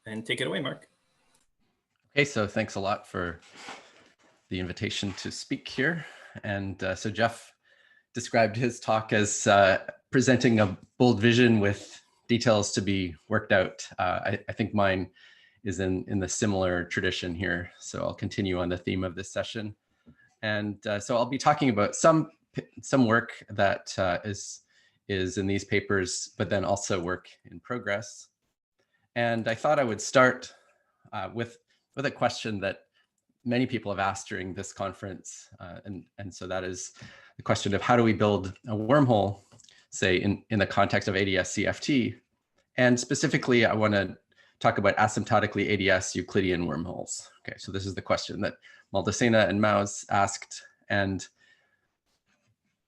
And take it away, Mark. Okay, so thanks a lot for the invitation to speak here. And so Jeff described his talk as presenting a bold vision with details to be worked out. I think mine is in the similar tradition here. So I'll continue on the theme of this session. And so I'll be talking about some work that is in these papers, but then also work in progress. And I thought I would start with a question that many people have asked during this conference. And so that is the question of how do we build a wormhole, say in the context of ADS-CFT. And specifically, I want to talk about asymptotically ADS Euclidean wormholes. Okay, so this is the question that Maldacena and Maus asked. And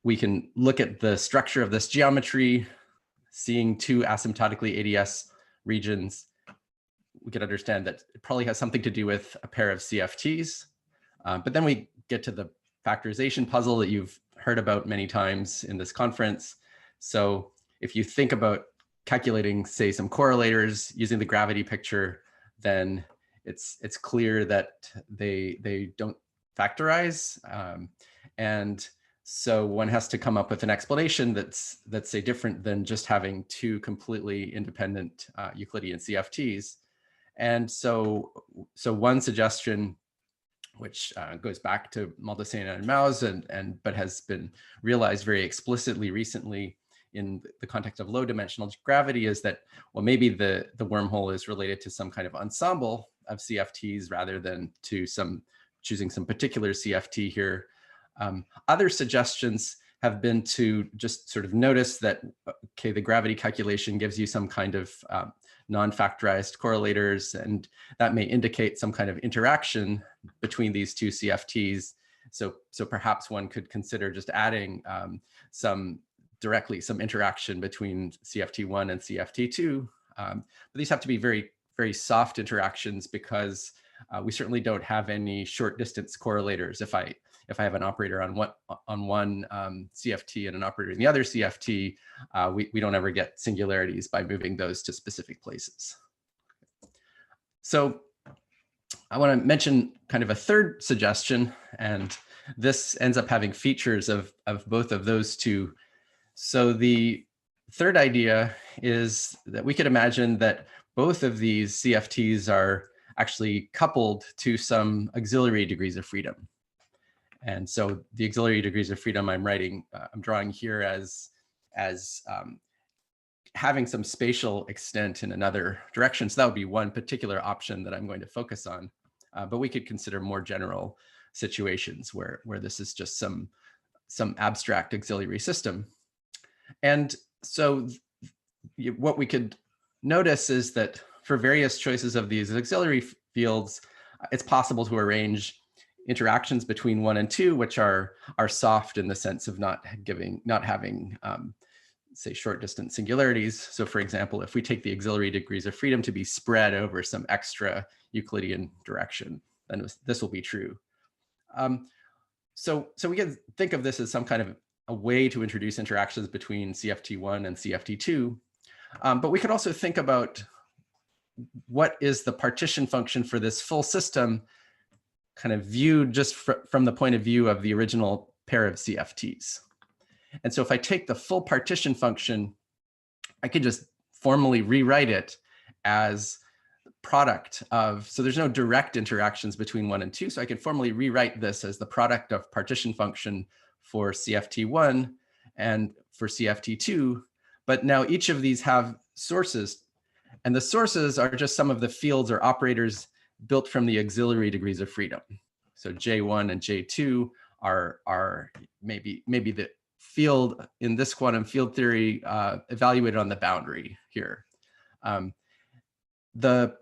we can look at the structure of this geometry, seeing two asymptotically ADS regions. We can understand that it probably has something to do with a pair of CFTs. But then we get to the factorization puzzle that you've heard about many times in this conference. So if you think about calculating, say, some correlators using the gravity picture, then it's clear that they don't factorize. And so one has to come up with an explanation that's say different than just having two completely independent Euclidean CFTs. And so one suggestion, which goes back to Maldacena and Maus, but has been realized very explicitly recently in the context of low dimensional gravity, is that, well, maybe the wormhole is related to some kind of ensemble of CFTs rather than to choosing some particular CFT here. Other suggestions have been to just sort of notice that, okay, the gravity calculation gives you some kind of non-factorized correlators, and that may indicate some kind of interaction between these two CFTs. So perhaps one could consider just adding some interaction between CFT1 and CFT2. But these have to be very, very soft interactions because we certainly don't have any short distance correlators. If I have an operator on one CFT and an operator in the other CFT, we don't ever get singularities by moving those to specific places. So I want to mention kind of a third suggestion, and this ends up having features of both of those two. So the third idea is that we could imagine that both of these CFTs are actually coupled to some auxiliary degrees of freedom. And so the auxiliary degrees of freedom I'm drawing here as having some spatial extent in another direction. So that would be one particular option that I'm going to focus on. But we could consider more general situations where this is just some abstract auxiliary system. And so what we could notice is that for various choices of these auxiliary fields, it's possible to arrange interactions between 1 and 2, which are soft in the sense of not having say short distance singularities. So for example, if we take the auxiliary degrees of freedom to be spread over some extra Euclidean direction, then this will be true. So we can think of this as some kind of a way to introduce interactions between CFT1 and CFT2. But we could also think about what is the partition function for this full system kind of viewed just from the point of view of the original pair of CFTs. And so if I take the full partition function, I could just formally rewrite it as product of, so there's no direct interactions between 1 and 2. So I can formally rewrite this as the product of partition function for CFT1 and for CFT2. But now each of these have sources, and the sources are just some of the fields or operators built from the auxiliary degrees of freedom. So J1 and J2 are maybe the field in this quantum field theory evaluated on the boundary here. The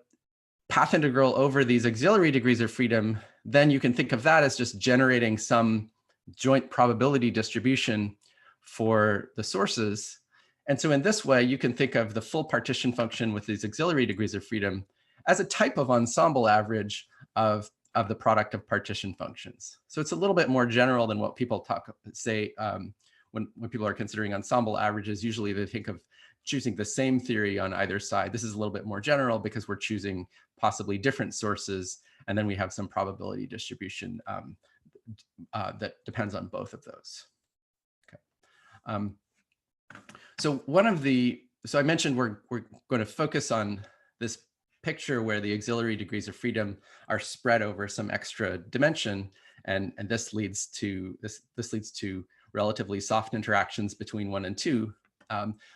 path integral over these auxiliary degrees of freedom, then you can think of that as just generating some joint probability distribution for the sources. And so in this way, you can think of the full partition function with these auxiliary degrees of freedom as a type of ensemble average of the product of partition functions. So it's a little bit more general than what people say when people are considering ensemble averages. Usually they think of choosing the same theory on either side. This is a little bit more general because we're choosing possibly different sources, and then we have some probability distribution that depends on both of those. Okay. So I mentioned we're going to focus on this picture where the auxiliary degrees of freedom are spread over some extra dimension, and this leads to relatively soft interactions between 1 and 2.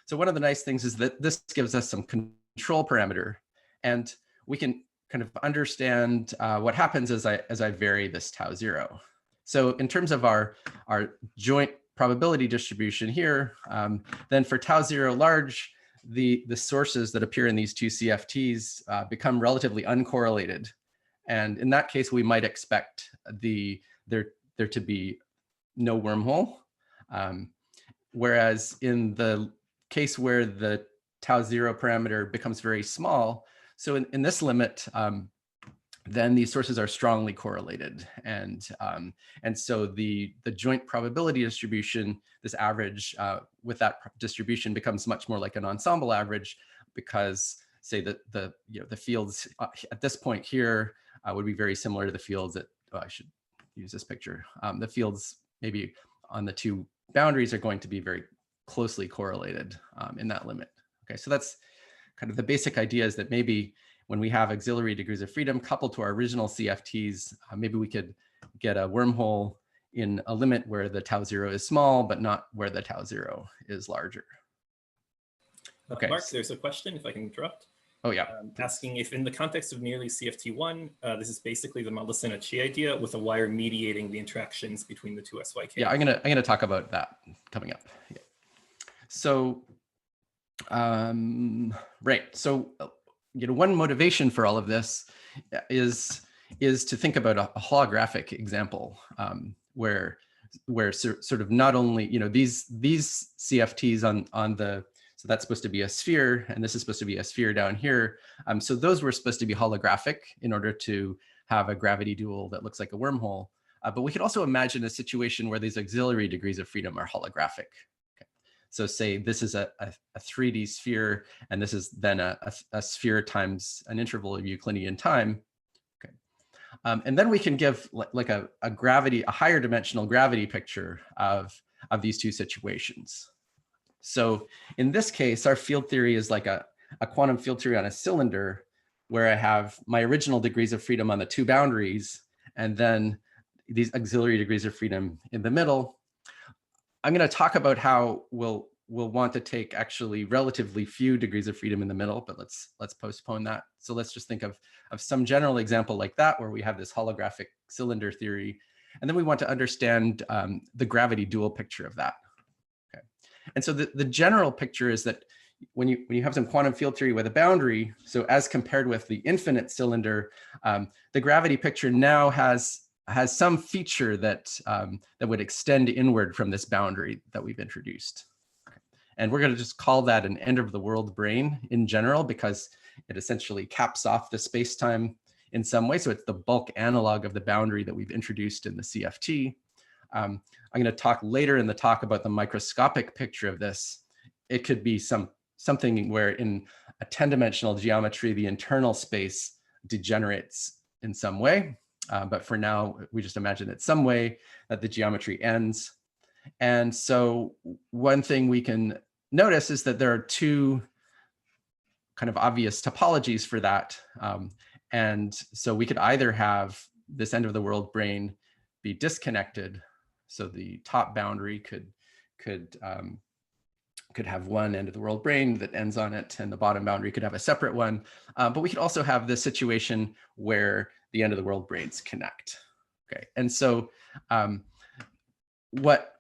So one of the nice things is that this gives us some control parameter, and we can kind of understand what happens as I vary this tau 0. So in terms of our joint probability distribution here, then for tau 0 large, the sources that appear in these two CFTs become relatively uncorrelated. And in that case, we might expect there to be no wormhole. Whereas in the case where the tau 0 parameter becomes very small, so in this limit, then these sources are strongly correlated. And so the joint probability distribution, this average with that distribution becomes much more like an ensemble average, because say that the fields at this point here would be very similar to the fields that, I should use this picture. The fields maybe on the two boundaries are going to be very closely correlated in that limit. Okay, so that's kind of the basic idea, is that maybe when we have auxiliary degrees of freedom coupled to our original CFTs, maybe we could get a wormhole in a limit where the tau 0 is small, but not where the tau 0 is larger. Okay. Mark, there's a question, if I can interrupt. Oh, yeah. Asking if in the context of nearly CFT1, this is basically the Malacena-Chi idea with a wire mediating the interactions between the two SYK. Yeah, I'm gonna talk about that coming up. Yeah. So, right. So, one motivation for all of this is to think about a holographic example where sort of not only these CFTs on the, so that's supposed to be a sphere, and this is supposed to be a sphere down here. So those were supposed to be holographic in order to have a gravity dual that looks like a wormhole. But we could also imagine a situation where these auxiliary degrees of freedom are holographic. Okay. So say this is a 3D sphere, and this is then a sphere times an interval of Euclidean time. Okay. And then we can give like a higher dimensional gravity picture of these two situations. So in this case, our field theory is like a quantum field theory on a cylinder, where I have my original degrees of freedom on the two boundaries, and then these auxiliary degrees of freedom in the middle. I'm going to talk about how we'll want to take actually relatively few degrees of freedom in the middle, but let's postpone that. So let's just think of some general example like that, where we have this holographic cylinder theory, and then we want to understand the gravity dual picture of that. Okay. And so the general picture is that when you have some quantum field theory with a boundary, so as compared with the infinite cylinder, the gravity picture now has some feature that would extend inward from this boundary that we've introduced. Okay. And we're going to just call that an end of the world brane in general, because it essentially caps off the space-time in some way. So it's the bulk analog of the boundary that we've introduced in the CFT. I'm going to talk later in the talk about the microscopic picture of this. It could be something where in a 10-dimensional geometry, the internal space degenerates in some way. But for now, we just imagine it some way that the geometry ends. And so one thing we can notice is that there are two kind of obvious topologies for that. And so we could either have this end of the world brane be disconnected. So the top boundary could have one end of the world brane that ends on it, and the bottom boundary could have a separate one. But we could also have this situation where the end of the world branes connect. Okay, and so what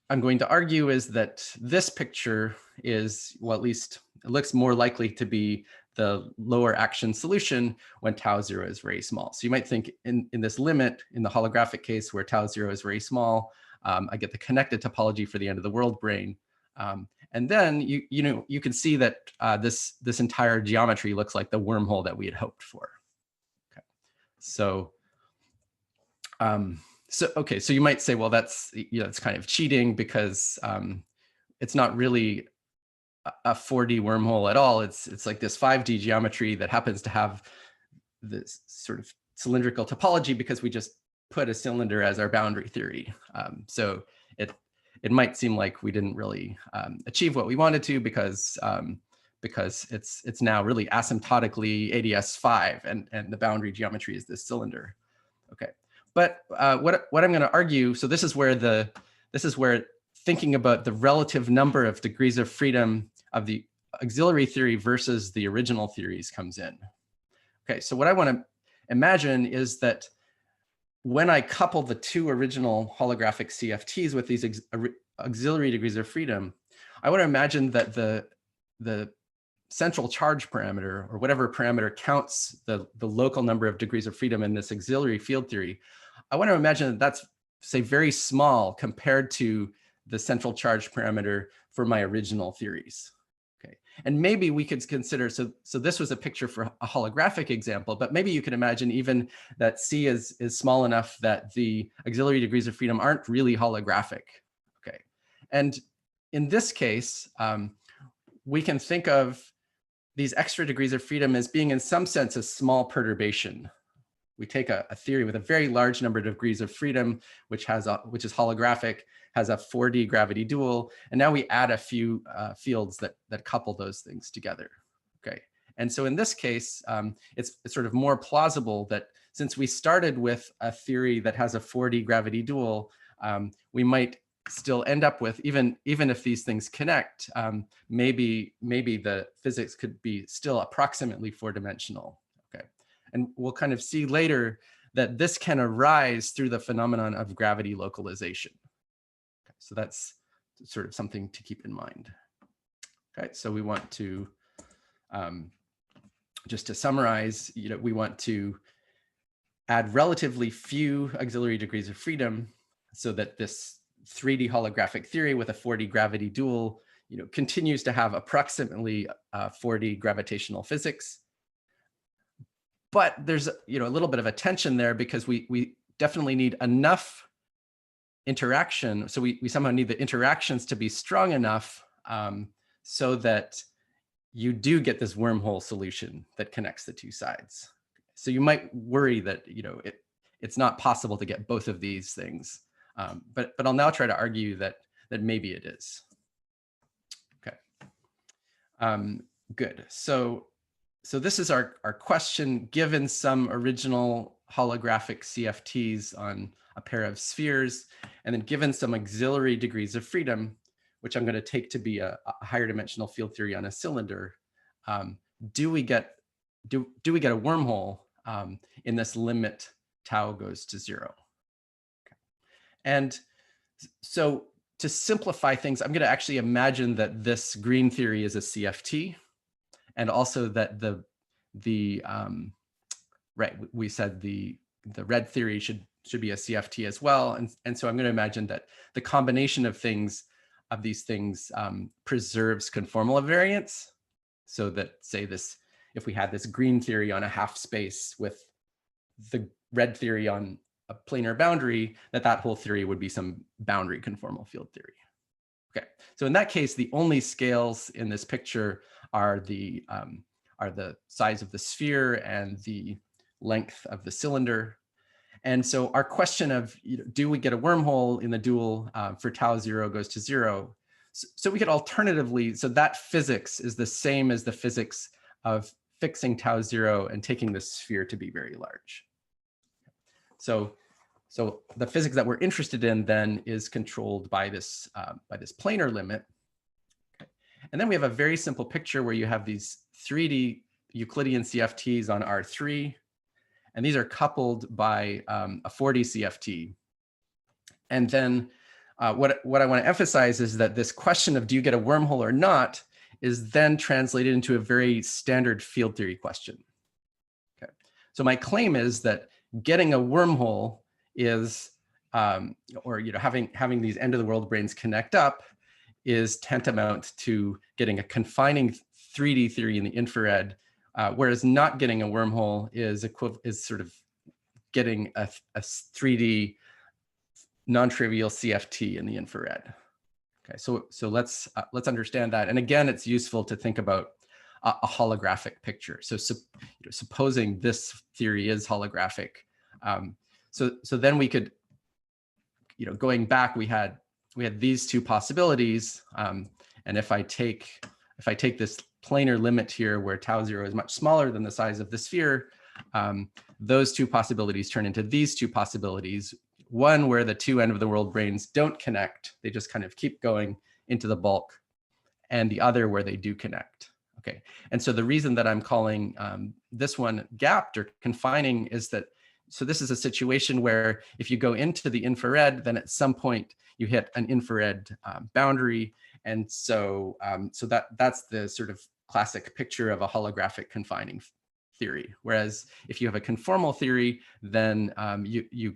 I'm going to argue is that this picture is, well, at least it looks more likely to be the lower action solution when tau 0 is very small. So you might think in this limit, in the holographic case where tau 0 is very small, I get the connected topology for the end of the world brane. And then you can see that this entire geometry looks like the wormhole that we had hoped for. Okay. So so you might say, well, that's kind of cheating, because it's not really a 4D wormhole at all. It's like this 5D geometry that happens to have this sort of cylindrical topology because we just put a cylinder as our boundary theory. So it might seem like we didn't really achieve what we wanted to because it's now really asymptotically ADS5 and the boundary geometry is this cylinder. Okay, but what I'm going to argue, so this is where thinking about the relative number of degrees of freedom of the auxiliary theory versus the original theories comes in. Okay, so what I want to imagine is that when I couple the two original holographic CFTs with these auxiliary degrees of freedom, I want to imagine that the central charge parameter, or whatever parameter counts the local number of degrees of freedom in this auxiliary field theory, I want to imagine that that's, say, very small compared to the central charge parameter for my original theories. Okay, and maybe we could consider, so this was a picture for a holographic example, but maybe you could imagine even that C is small enough that the auxiliary degrees of freedom aren't really holographic. Okay, and in this case, we can think of these extra degrees of freedom as being in some sense a small perturbation. We take a theory with a very large number of degrees of freedom, which is holographic, has a 4D gravity dual, and now we add a few fields that couple those things together. Okay, and so in this case, it's sort of more plausible that since we started with a theory that has a 4D gravity dual, we might still end up with, even if these things connect, maybe the physics could be still approximately 4-dimensional. Okay, and we'll kind of see later that this can arise through the phenomenon of gravity localization. Okay, so that's sort of something to keep in mind. Okay, so we want to, just to summarize, we want to add relatively few auxiliary degrees of freedom so that this 3D holographic theory with a 4D gravity dual, continues to have approximately 4D gravitational physics. But there's a little bit of a tension there because we definitely need enough interaction. So we somehow need the interactions to be strong enough so that you do get this wormhole solution that connects the two sides. So you might worry that it's not possible to get both of these things. But I'll now try to argue that maybe it is. Okay, good. So this is our question given some original holographic CFTs on a pair of spheres, and then given some auxiliary degrees of freedom, which I'm going to take to be a higher dimensional field theory on a cylinder. Do we get a wormhole in this limit tau goes to 0? And so to simplify things, I'm going to actually imagine that this green theory is a CFT, and also that we said the red theory should be a CFT as well. And so I'm going to imagine that the combination of these things preserves conformal invariance, so that, say, if we had this green theory on a half space with the red theory on a planar boundary, that whole theory would be some boundary conformal field theory. Okay, so in that case, the only scales in this picture are the size of the sphere and the length of the cylinder. And so our question of, do we get a wormhole in the dual for tau 0 goes to 0? So we could alternatively, so that physics is the same as the physics of fixing tau 0 and taking the sphere to be very large. So the physics that we're interested in then is controlled by this planar limit. Okay. And then we have a very simple picture where you have these 3D Euclidean CFTs on R3, and these are coupled by a 4D CFT. And then what I want to emphasize is that this question of do you get a wormhole or not is then translated into a very standard field theory question. Okay. So my claim is that getting a wormhole is, having these end of the world brains connect up is tantamount to getting a confining 3D theory in the infrared, whereas not getting a wormhole is sort of getting a 3D non-trivial CFT in the infrared. Okay, so let's understand that. And again, it's useful to think about a holographic picture. So supposing this theory is holographic, so then we could, going back, we had these two possibilities, and if I take this planar limit here where tau 0 is much smaller than the size of the sphere, those two possibilities turn into these two possibilities. One where the two end of the world branes don't connect, they just kind of keep going into the bulk, and the other where they do connect. Okay, and so the reason that I'm calling this one gapped or confining is that, so this is a situation where if you go into the infrared, then at some point you hit an infrared boundary, and so that's the sort of classic picture of a holographic confining theory. Whereas if you have a conformal theory, then you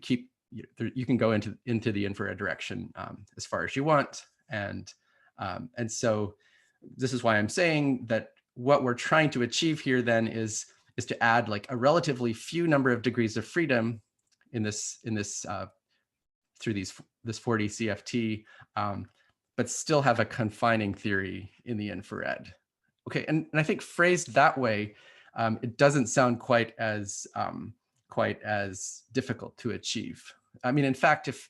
can go into the infrared direction as far as you want, and so this is why I'm saying that what we're trying to achieve here then is to add like a relatively few number of degrees of freedom in this through this 4D CFT, but still have a confining theory in the infrared. Okay, and I think phrased that way, it doesn't sound quite as difficult to achieve. I mean, in fact, if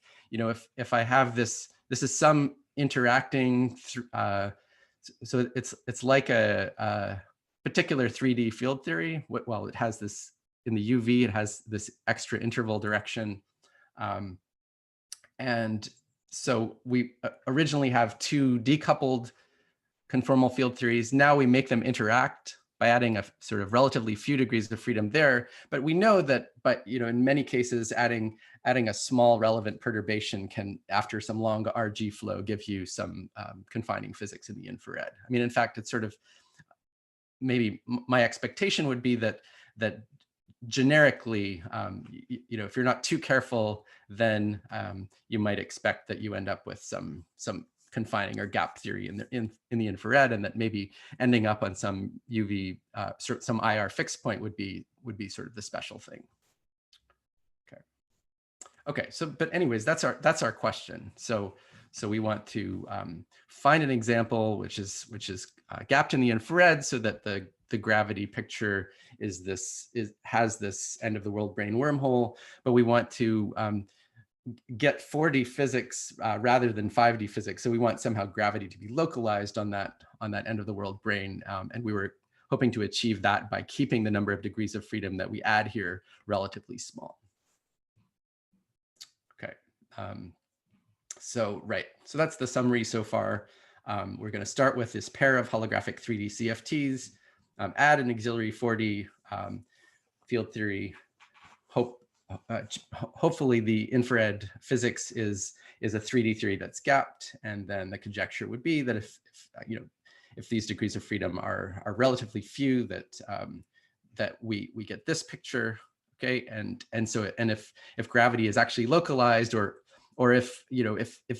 I have this is some interacting, so it's like a particular 3D field theory. Well, it has this in the UV, it has this extra interval direction. And so we originally have two decoupled conformal field theories. Now we make them interact by adding a sort of relatively few degrees of freedom there. But we know that, in many cases, adding a small relevant perturbation can, after some long RG flow, give you some confining physics in the infrared. I mean, in fact, it's sort of, maybe my expectation would be that generically, if you're not too careful, then you might expect that you end up with some confining or gap theory in the infrared, and that maybe ending up on some UV, some IR fixed point would be sort of the special thing. Okay. So, but anyways, that's our question. So we want to find an example which is gapped in the infrared, so that the gravity picture has this end of the world brane wormhole, but we want to get 4D physics rather than 5D physics. So we want somehow gravity to be localized on that end of the world brane, and we were hoping to achieve that by keeping the number of degrees of freedom that we add here relatively small. Okay. So that's the summary so far. We're going to start with this pair of holographic 3D CFTs, add an auxiliary 4D field theory. Hopefully the infrared physics is a 3D theory that's gapped, and then the conjecture would be that if these degrees of freedom are relatively few, that we get this picture. Okay, and if gravity is actually localized, or if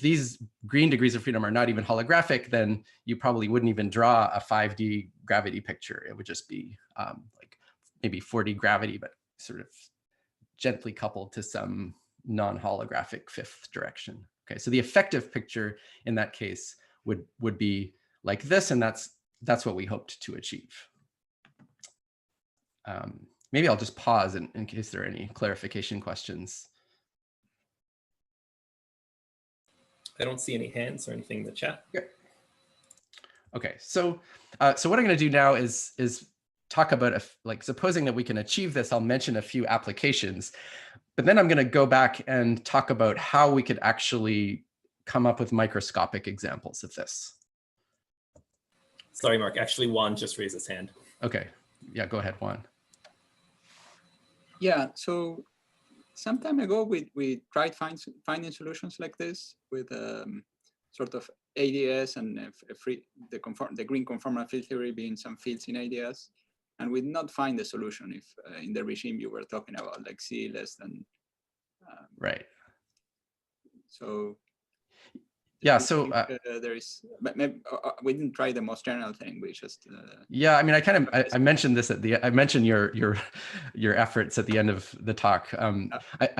these green degrees of freedom are not even holographic, then you probably wouldn't even draw a 5D gravity picture. It would just be like maybe 4D gravity, but sort of gently coupled to some non-holographic fifth direction. Okay, so the effective picture in that case would be like this, and that's what we hoped to achieve. Maybe I'll just pause in case there are any clarification questions. I don't see any hands or anything in the chat. Okay, so what I'm going to do now is talk about supposing that we can achieve this. I'll mention a few applications, but then I'm going to go back and talk about how we could actually come up with microscopic examples of this. Sorry, Mark. Actually, Juan just raised his hand. Okay, yeah, go ahead, Juan. Yeah, so some time ago we tried finding solutions like this with sort of ADS and the green conformal field theory being some fields in ADS, and we did not find the solution if in the regime you were talking about, like C less than. Right. So. Yeah, so there is, but maybe, we didn't try the most general thing. We just yeah. I mean, I mentioned this I mentioned your efforts at the end of the talk. I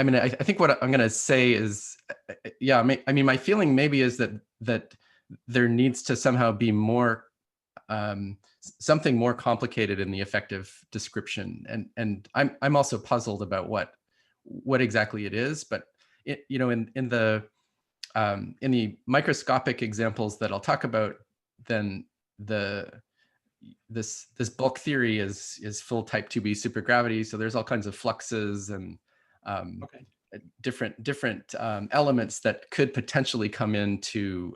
mean, I think what I'm going to say is, yeah. I mean, my feeling maybe is that there needs to somehow be more something more complicated in the effective description, and I'm also puzzled about what exactly it is. But you know, in the microscopic examples that I'll talk about, then this bulk theory is full type 2b supergravity. So there's all kinds of fluxes and different elements that could potentially come into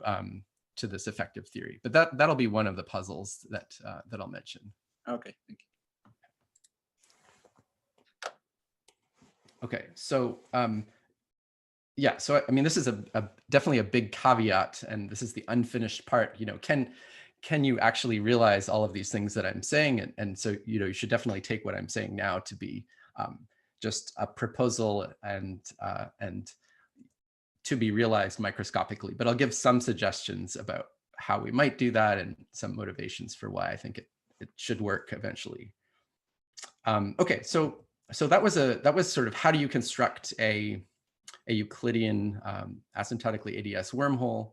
to this effective theory. But that'll be one of the puzzles that I'll mention. Okay, thank you. Okay, so yeah, so I mean, this is definitely a big caveat, and this is the unfinished part. You know, can you actually realize all of these things that I'm saying? And so, you know, you should definitely take what I'm saying now to be just a proposal and to be realized microscopically. But I'll give some suggestions about how we might do that and some motivations for why I think it should work eventually. Okay, so that was sort of how do you construct a Euclidean asymptotically ADS wormhole.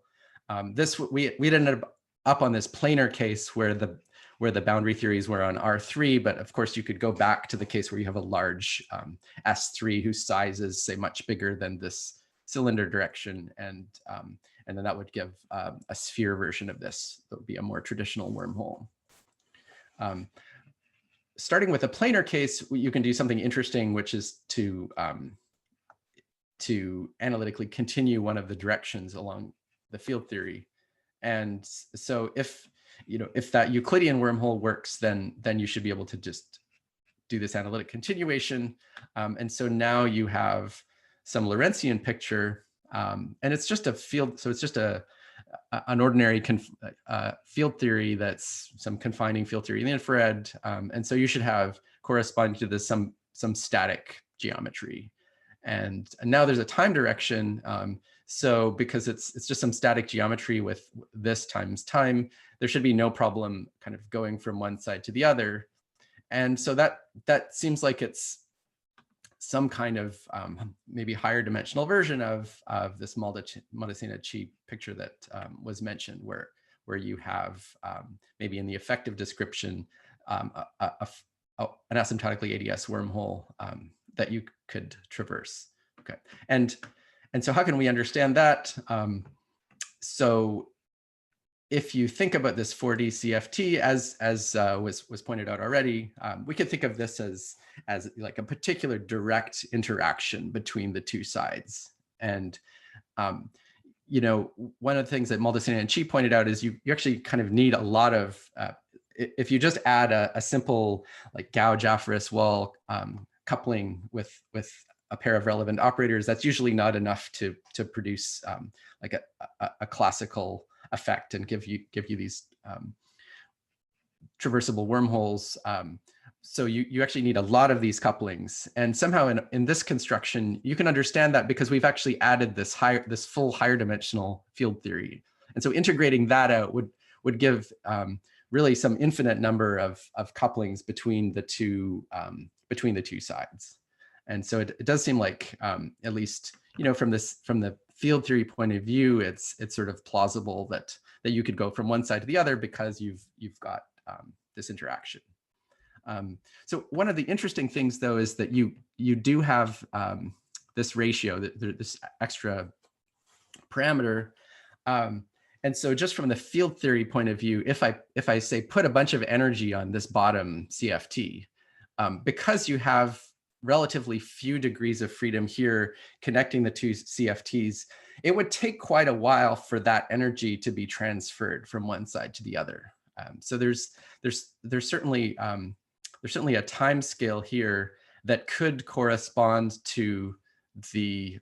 We ended up on this planar case where the boundary theories were on R3, but of course you could go back to the case where you have a large S3 whose size is, say, much bigger than this cylinder direction, and then that would give a sphere version of this. That would be a more traditional wormhole. Starting with a planar case, you can do something interesting, which is to analytically continue one of the directions along the field theory. And so if that Euclidean wormhole works, then you should be able to just do this analytic continuation. And so now you have some Lorentzian picture, and it's just a field. So it's just an ordinary field theory that's some confining field theory in the infrared. And so you should have corresponding to this some static geometry. And now there's a time direction. So because it's just some static geometry with this times time, there should be no problem kind of going from one side to the other. And so that seems like it's some kind of maybe higher dimensional version of this Maldacena-Chi picture that was mentioned, where you have maybe in the effective description an asymptotically ADS wormhole that you could traverse. Okay, and so how can we understand that? So if you think about this 4D CFT, as was pointed out already, we could think of this as like a particular direct interaction between the two sides. And you know, one of the things that Maldacena and Chi pointed out is you actually kind of need a lot of if you just add a simple like Gauss-Jafferis wall coupling with a pair of relevant operators, that's usually not enough to produce like a classical effect and give you these traversable wormholes. So you actually need a lot of these couplings, and somehow in this construction you can understand that because we've actually added this full higher dimensional field theory, and so integrating that out would give really some infinite number of couplings between the two sides. And so it does seem like at least, you know, from the field theory point of view, it's sort of plausible that you could go from one side to the other because you've got this interaction. So one of the interesting things, though, is that you do have this ratio, this extra parameter. And so just from the field theory point of view, if I say put a bunch of energy on this bottom CFT, because you have relatively few degrees of freedom here connecting the two CFTs, it would take quite a while for that energy to be transferred from one side to the other. So there's certainly a time scale here that could correspond to the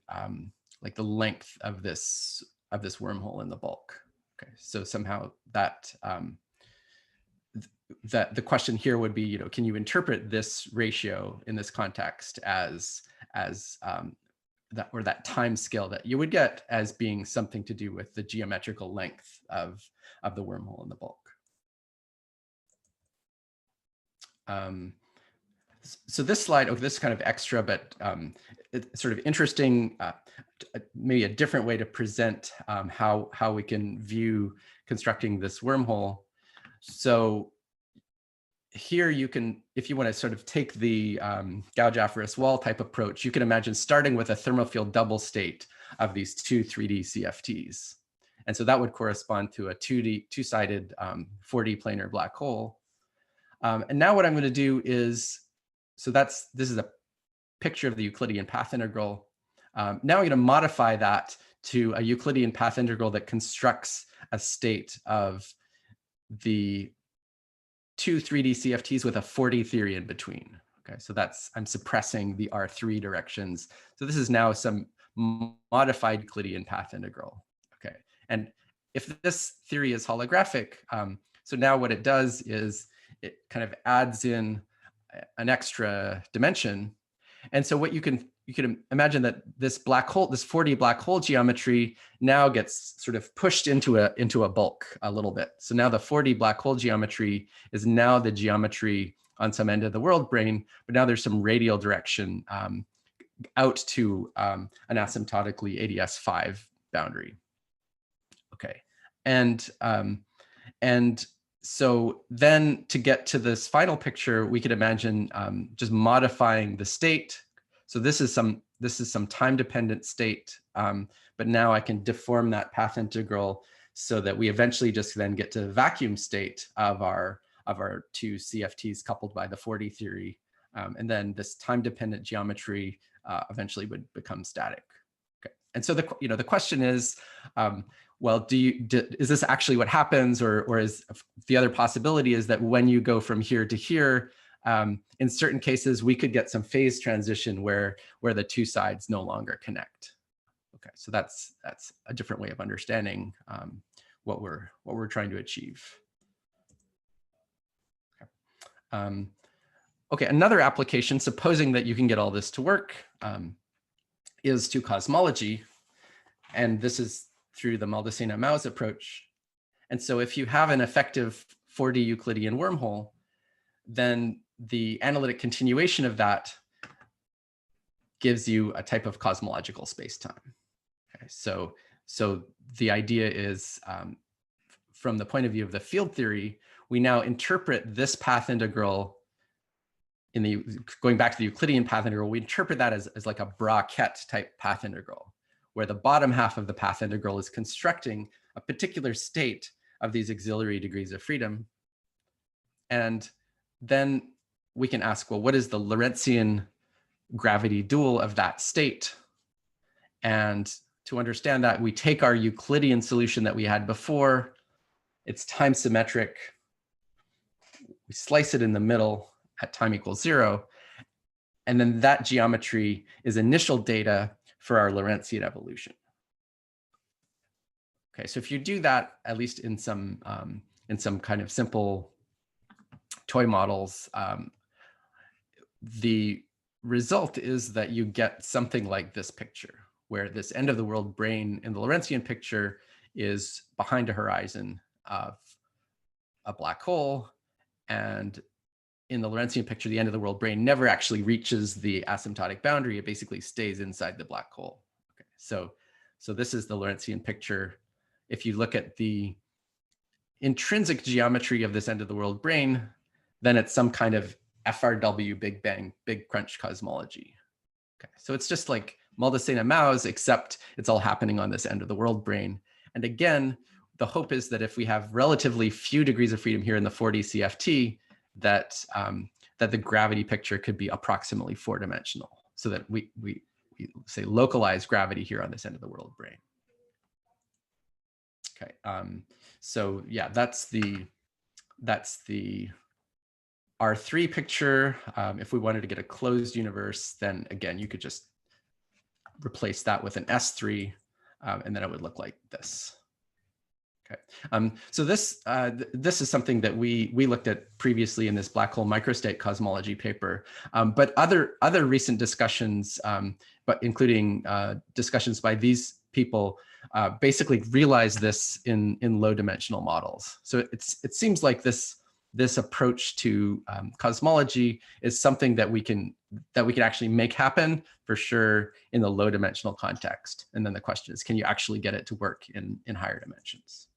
like the length of this wormhole in the bulk. Okay, so somehow that the question here would be, you know, can you interpret this ratio in this context as that time scale that you would get as being something to do with the geometrical length of the wormhole in the bulk. So this slide, okay, this is kind of extra, but it's sort of interesting, maybe a different way to present how we can view constructing this wormhole. So here you can, if you want to sort of take the gouge-aphorous wall type approach, you can imagine starting with a thermofield double state of these two 3D CFTs. And so that would correspond to a two-sided 4D planar black hole. And now what I'm going to do is, so this is a picture of the Euclidean path integral. Now I'm going to modify that to a Euclidean path integral that constructs a state of the two 3D CFTs with a 4D theory in between. Okay, so I'm suppressing the R3 directions. So this is now some modified Euclidean path integral. Okay, and if this theory is holographic, so now what it does is it kind of adds in an extra dimension. And so what you can imagine that this black hole, this 4D black hole geometry now gets sort of pushed into a bulk a little bit. So now the 4D black hole geometry is now the geometry on some end of the world brane, but now there's some radial direction out to an asymptotically ADS5 boundary. Okay, and so then to get to this final picture, we could imagine just modifying the state. So this is some time-dependent state, but now I can deform that path integral so that we eventually just then get to the vacuum state of our two CFTs coupled by the 4D theory, and then this time-dependent geometry eventually would become static. Okay, and so the question is, well, is this actually what happens, or is the other possibility is that when you go from here to here, in certain cases, we could get some phase transition where the two sides no longer connect. Okay, so that's a different way of understanding what we're trying to achieve. Okay. Okay, another application, supposing that you can get all this to work, is to cosmology, and this is through the Maldacena-Maus approach. And so if you have an effective 4D Euclidean wormhole, then the analytic continuation of that gives you a type of cosmological space-time. Okay, so the idea is, from the point of view of the field theory, we now interpret this path integral going back to the Euclidean path integral, we interpret that as like a bracket type path integral, where the bottom half of the path integral is constructing a particular state of these auxiliary degrees of freedom. And then we can ask, well, what is the Lorentzian gravity dual of that state? And to understand that, we take our Euclidean solution that we had before. It's time symmetric. We slice it in the middle at time equals 0. And then that geometry is initial data for our Lorentzian evolution. Okay, so if you do that, at least in some kind of simple toy models, the result is that you get something like this picture, where this end of the world brane in the Lorentzian picture is behind a horizon of a black hole, and in the Lorentzian picture, the end of the world brane never actually reaches the asymptotic boundary. It basically stays inside the black hole. Okay, so this is the Lorentzian picture. If you look at the intrinsic geometry of this end of the world brane, then it's some kind of FRW Big Bang, Big Crunch cosmology. Okay, so it's just like Maldacena-Maus, except it's all happening on this end of the world brane. And again, the hope is that if we have relatively few degrees of freedom here in the 4D CFT, that the gravity picture could be approximately 4-dimensional, so that we say localize gravity here on this end of the world brane. Okay, so yeah, that's the R3 picture. If we wanted to get a closed universe, then again, you could just replace that with an S3, and then it would look like this. Okay, so this is something that we looked at previously in this black hole microstate cosmology paper, but other recent discussions, but including discussions by these people, basically realize this in low dimensional models. So it seems like this this approach to cosmology is something that we can actually make happen for sure in the low dimensional context. And then the question is, can you actually get it to work in higher dimensions?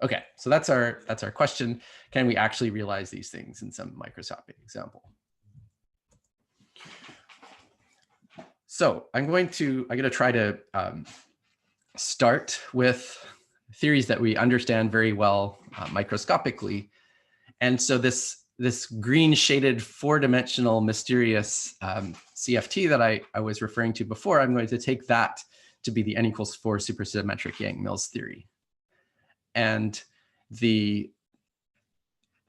Okay, so that's our question. Can we actually realize these things in some microscopic example? So I'm going to try to start with theories that we understand very well microscopically. And so this green shaded 4-dimensional mysterious CFT that I was referring to before, I'm going to take that to be the n=4 supersymmetric Yang-Mills theory. And the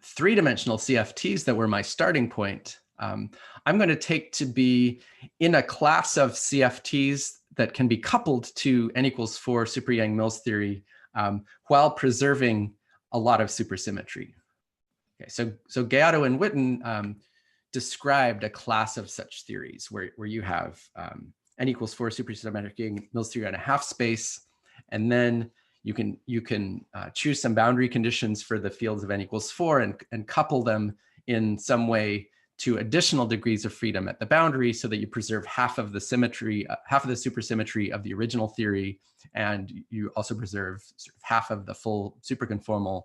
3-dimensional CFTs that were my starting point, I'm going to take to be in a class of CFTs that can be coupled to n=4 super Yang-Mills theory while preserving a lot of supersymmetry. Okay, so Gallardo and Witten described a class of such theories where you have n=4 supersymmetric Yang-Mills theory on a half space, and then you can choose some boundary conditions for the fields of n=4 and couple them in some way to additional degrees of freedom at the boundary, so that you preserve half of the symmetry, half of the supersymmetry of the original theory, and you also preserve sort of half of the full superconformal,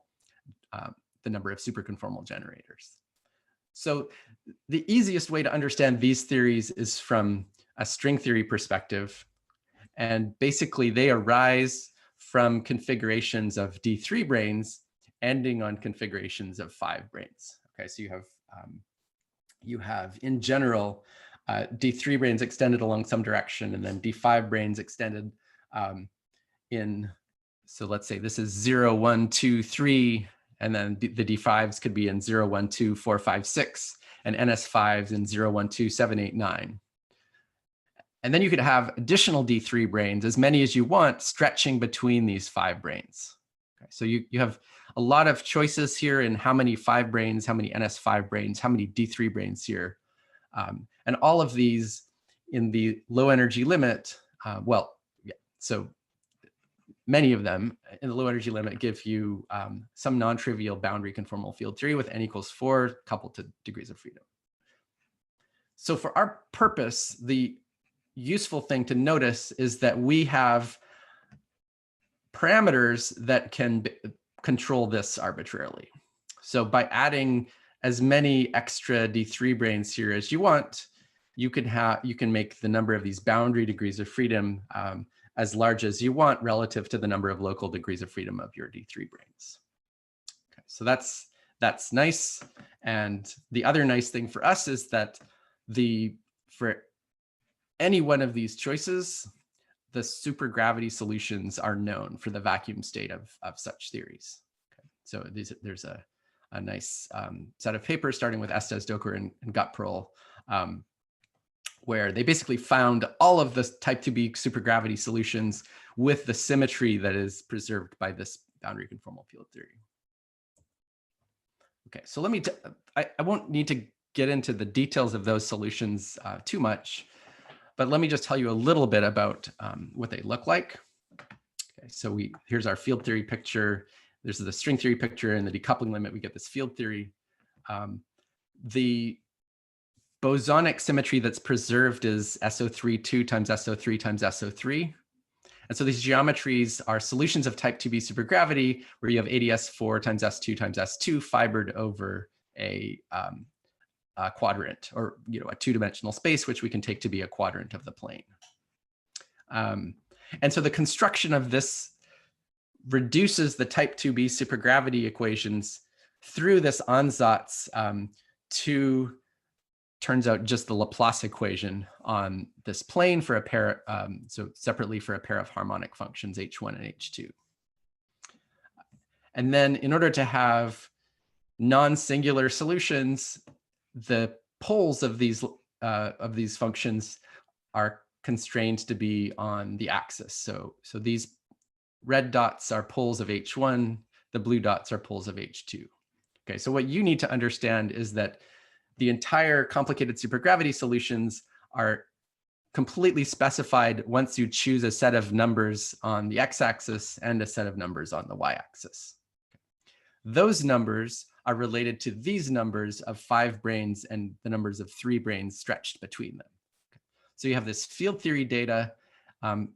the number of superconformal generators. So the easiest way to understand these theories is from a string theory perspective, and basically they arise from configurations of D3 branes ending on configurations of 5 branes. Okay, so you have in general D3 branes extended along some direction, and then D5 branes extended so let's say this is 0, 1, 2, 3, and then the D5s could be in 0, 1, 2, 4, 5, 6, and NS5s in 0, 1, 2, 7, 8, 9. And then you could have additional D3 branes, as many as you want, stretching between these 5 branes. Okay, so you have a lot of choices here in how many 5 branes, how many NS5 branes, how many D3 branes here. And all of these in the low energy limit, so many of them in the low energy limit give you some non-trivial boundary conformal field theory with n=4 coupled to degrees of freedom. So for our purpose, the useful thing to notice is that we have parameters that can control this arbitrarily. So by adding as many extra D3 branes here as you want, you can make the number of these boundary degrees of freedom as large as you want relative to the number of local degrees of freedom of your D3 branes. Okay, so that's nice. And the other nice thing for us is that for any one of these choices, the supergravity solutions are known for the vacuum state of such theories. Okay. So there's a nice set of papers starting with Estes, Doker, and Gutperl, where they basically found all of the type 2b supergravity solutions with the symmetry that is preserved by this boundary conformal field theory. Okay, so I won't need to get into the details of those solutions too much, but let me just tell you a little bit about what they look like. Okay, so here's our field theory picture. There's the string theory picture, and the decoupling limit, we get this field theory. The bosonic symmetry that's preserved is SO3 2 times SO3 times SO3. And so these geometries are solutions of type 2b supergravity, where you have ADS4 times S2 times S2 fibered over a quadrant, or a 2-dimensional space, which we can take to be a quadrant of the plane. And so the construction of this reduces the type 2b supergravity equations through this ansatz to, turns out, just the Laplace equation on this plane for a pair, so separately for a pair of harmonic functions H1 and H2. And then in order to have non-singular solutions, the poles of these functions are constrained to be on the axis. So these red dots are poles of H1, the blue dots are poles of H2. Okay, so what you need to understand is that the entire complicated supergravity solutions are completely specified once you choose a set of numbers on the x-axis and a set of numbers on the y-axis. those numbers are related to these numbers of 5 branes and the numbers of 3 branes stretched between them. So you have this field theory data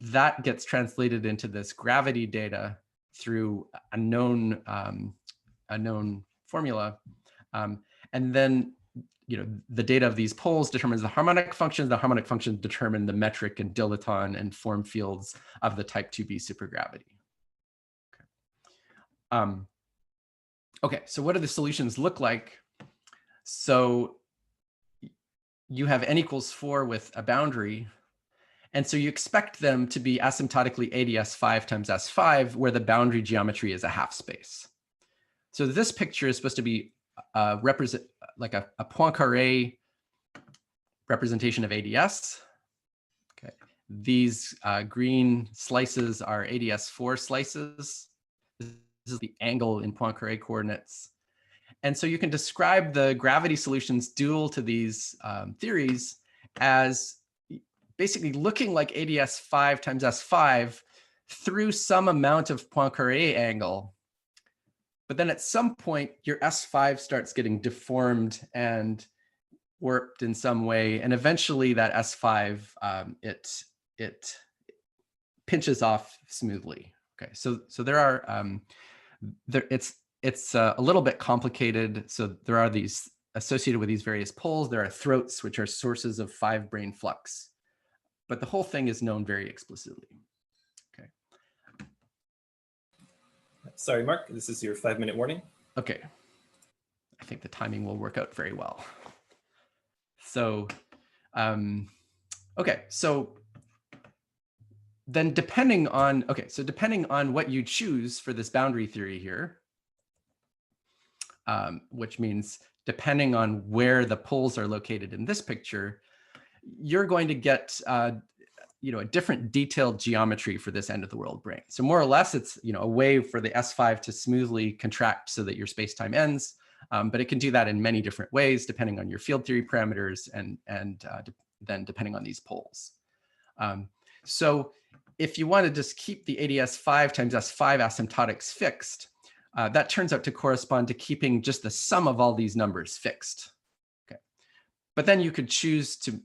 that gets translated into this gravity data through a known formula. And then the data of these poles determines the harmonic functions. The harmonic functions determine the metric and dilaton and form fields of the type 2b supergravity. Okay, so what do the solutions look like? So you have n equals 4 with a boundary. And so you expect them to be asymptotically ADS5 times S5, where the boundary geometry is a half space. So this picture is supposed to be represent like a Poincaré representation of ADS. Okay. These green slices are ADS4 slices. This is the angle in Poincaré coordinates. And so you can describe the gravity solutions dual to these theories as basically looking like ADS5 times S5 through some amount of Poincaré angle. But then at some point, your S5 starts getting deformed and warped in some way. And eventually that S5, it pinches off smoothly. Okay, so there are, it's a little bit complicated. So there are these associated with these various poles. There are throats, which are sources of 5 brane flux. But the whole thing is known very explicitly. Okay. Sorry, Mark, this is your 5-minute warning. Okay. I think the timing will work out very well. So, okay, so then depending on what you choose for this boundary theory here, which means depending on where the poles are located in this picture, you're going to get a different detailed geometry for this end of the world brane. So more or less, it's a way for the S5 to smoothly contract so that your space-time ends. But it can do that in many different ways, depending on your field theory parameters and then depending on these poles. So if you want to just keep the ADS5 times S5 asymptotics fixed, that turns out to correspond to keeping just the sum of all these numbers fixed. But then you could choose to,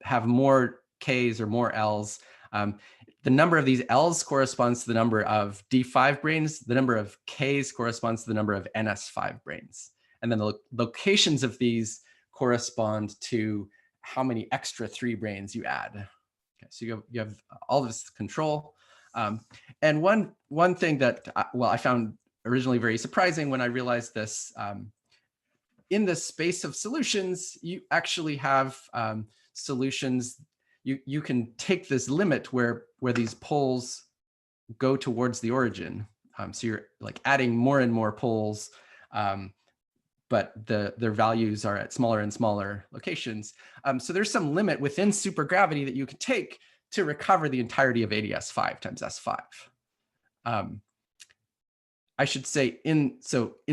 have more Ks or more Ls. The number of these Ls corresponds to the number of D5 branes. The number of Ks corresponds to the number of NS5 branes. And then the locations of these correspond to how many extra 3 branes you add. Okay, so you have all this control. And one thing that, I found originally very surprising when I realized this, in the space of solutions, you actually have solutions. You can take this limit where these poles go towards the origin. So you're like adding more and more poles, but their values are at smaller and smaller locations. So there's some limit within supergravity that you can take to recover the entirety of ADS5 times S5. I should say in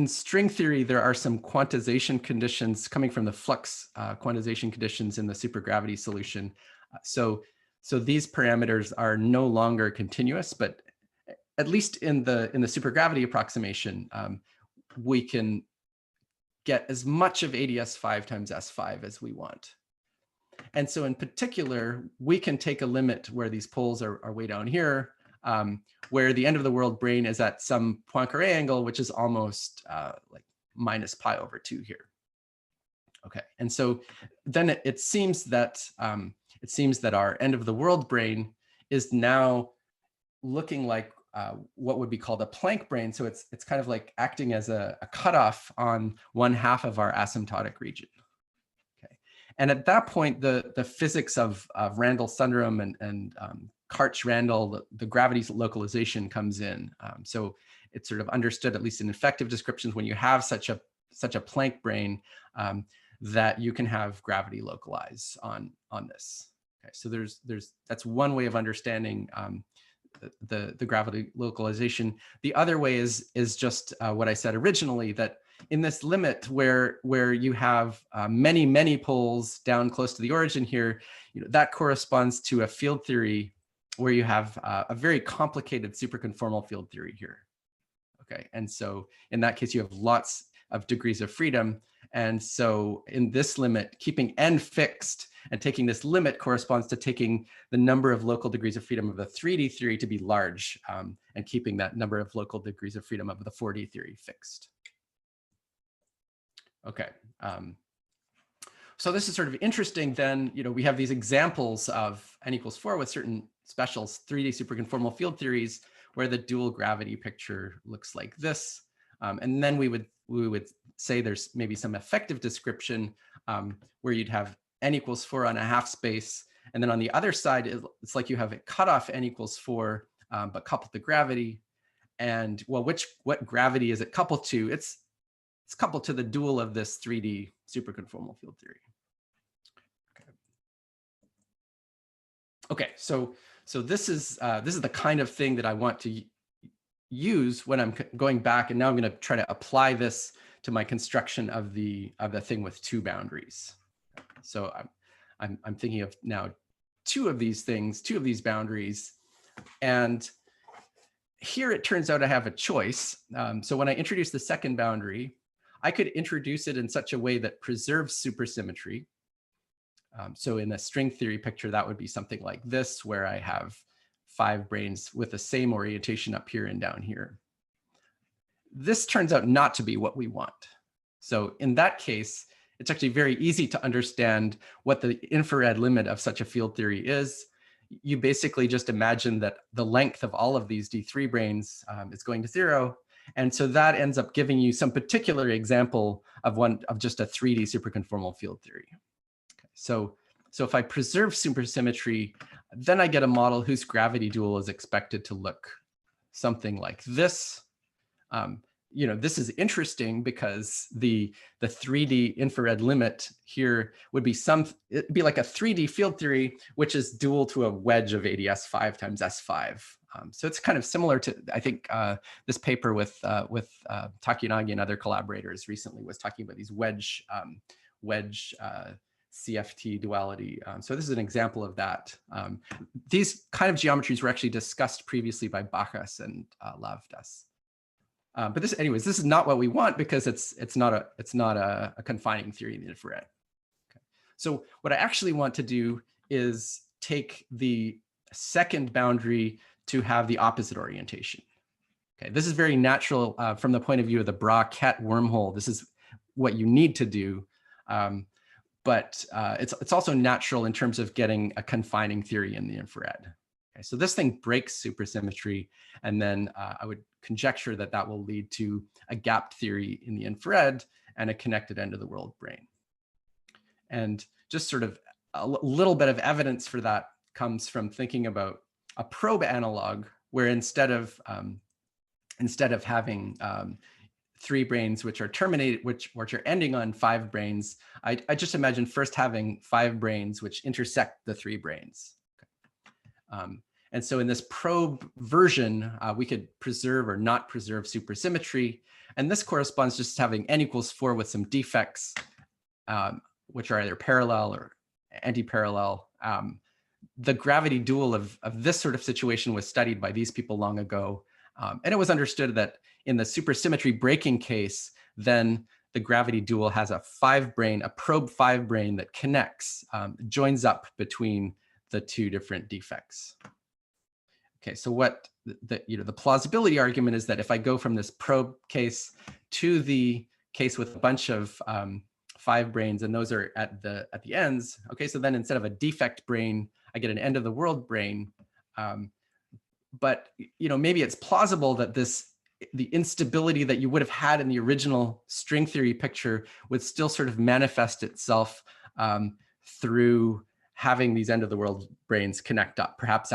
string theory, there are some quantization conditions coming from the flux quantization conditions in the supergravity solution. So these parameters are no longer continuous, but at least in the supergravity approximation, we can get as much of ADS5 times S5 as we want. And so in particular, we can take a limit where these poles are way down here, where the end of the world brane is at some Poincaré angle, which is almost like minus pi over 2 here. Okay, and so then it seems that our end of the world brane is now looking like what would be called a Planck brane. So it's kind of like acting as a cutoff on 1/2 of our asymptotic region. Okay, and at that point, the physics of Randall-Sundaram and Karch-Randall, the gravity localization comes in. So it's sort of understood, at least in effective descriptions, when you have such a Planck brane, that you can have gravity localize on this. Okay, so that's one way of understanding the gravity localization. The other way is just what I said originally, that in this limit where you have many poles down close to the origin here, that corresponds to a field theory where you have a very complicated superconformal field theory here. Okay, and so in that case, you have lots of degrees of freedom. And so in this limit, keeping n fixed and taking this limit corresponds to taking the number of local degrees of freedom of the 3D theory to be large, and keeping that number of local degrees of freedom of the 4D theory fixed. Okay. So this is sort of interesting then, we have these examples of n equals 4 with certain special 3D superconformal field theories where the dual gravity picture looks like this. And then we would say there's maybe some effective description where you'd have n equals 4 on a half space. And then on the other side, it's like you have it cut off n equals 4, but coupled to gravity. And well, what gravity is it coupled to? It's coupled to the dual of this 3D superconformal field theory. Okay, so this is the kind of thing that I want to use when I'm going back, and now I'm going to try to apply this to my construction of the thing with two boundaries. So I'm thinking of now two of these boundaries, and here it turns out I have a choice. So when I introduce the second boundary, I could introduce it in such a way that preserves supersymmetry. So in a string theory picture, that would be something like this, where I have 5 branes with the same orientation up here and down here. This turns out not to be what we want. So in that case, it's actually very easy to understand what the infrared limit of such a field theory is. You basically just imagine that the length of all of these D3 branes is going to 0. And so that ends up giving you some particular example of just a 3D superconformal field theory. Okay, so if I preserve supersymmetry, then I get a model whose gravity dual is expected to look something like this. This is interesting because the 3D infrared limit here would be it'd be like a 3D field theory, which is dual to a wedge of ADS5 times S5. So it's kind of similar to, I think, this paper with Takanagi and other collaborators recently was talking about these wedge CFT duality. So this is an example of that. These kind of geometries were actually discussed previously by Bacchus and Lavdas. But this is not what we want because it's not a confining theory in the infrared. Okay. So what I actually want to do is take the second boundary to have the opposite orientation. Okay, this is very natural from the point of view of the Bra-Ket wormhole. This is what you need to do, but it's also natural in terms of getting a confining theory in the infrared. Okay, so this thing breaks supersymmetry, and then I would conjecture that will lead to a gapped theory in the infrared and a connected end of the world brane. And just sort of a little bit of evidence for that comes from thinking about a probe analog, where instead of having 3 branes which are terminated, which are ending on 5 branes, I just imagine first having 5 branes which intersect the 3 branes. Okay. And so in this probe version, we could preserve or not preserve supersymmetry. And this corresponds just to having n equals 4 with some defects, which are either parallel or anti-parallel. The gravity dual of this sort of situation was studied by these people long ago. And it was understood that in the supersymmetry breaking case, then the gravity dual has a probe 5 brane that connects, joins up between the 2 different defects. Okay, so what the plausibility argument is that if I go from this probe case to the case with a bunch of 5 branes, and those are at the ends. Okay, so then instead of a defect brane, I get an end of the world brane. But maybe it's plausible that the instability that you would have had in the original string theory picture would still sort of manifest itself through having these end of the world branes connect up. Perhaps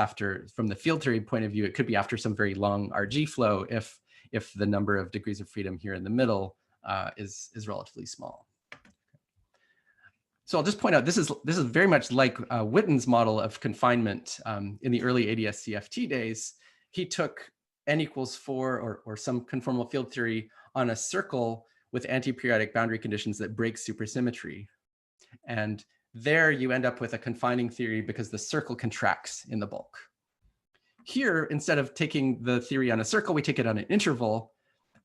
from the field theory point of view, it could be after some very long RG flow if the number of degrees of freedom here in the middle is relatively small. So I'll just point out, this is very much like Witten's model of confinement in the early ADS CFT days. He took n equals 4 or some conformal field theory on a circle with anti-periodic boundary conditions that break supersymmetry. And there you end up with a confining theory because the circle contracts in the bulk. Here, instead of taking the theory on a circle, we take it on an interval.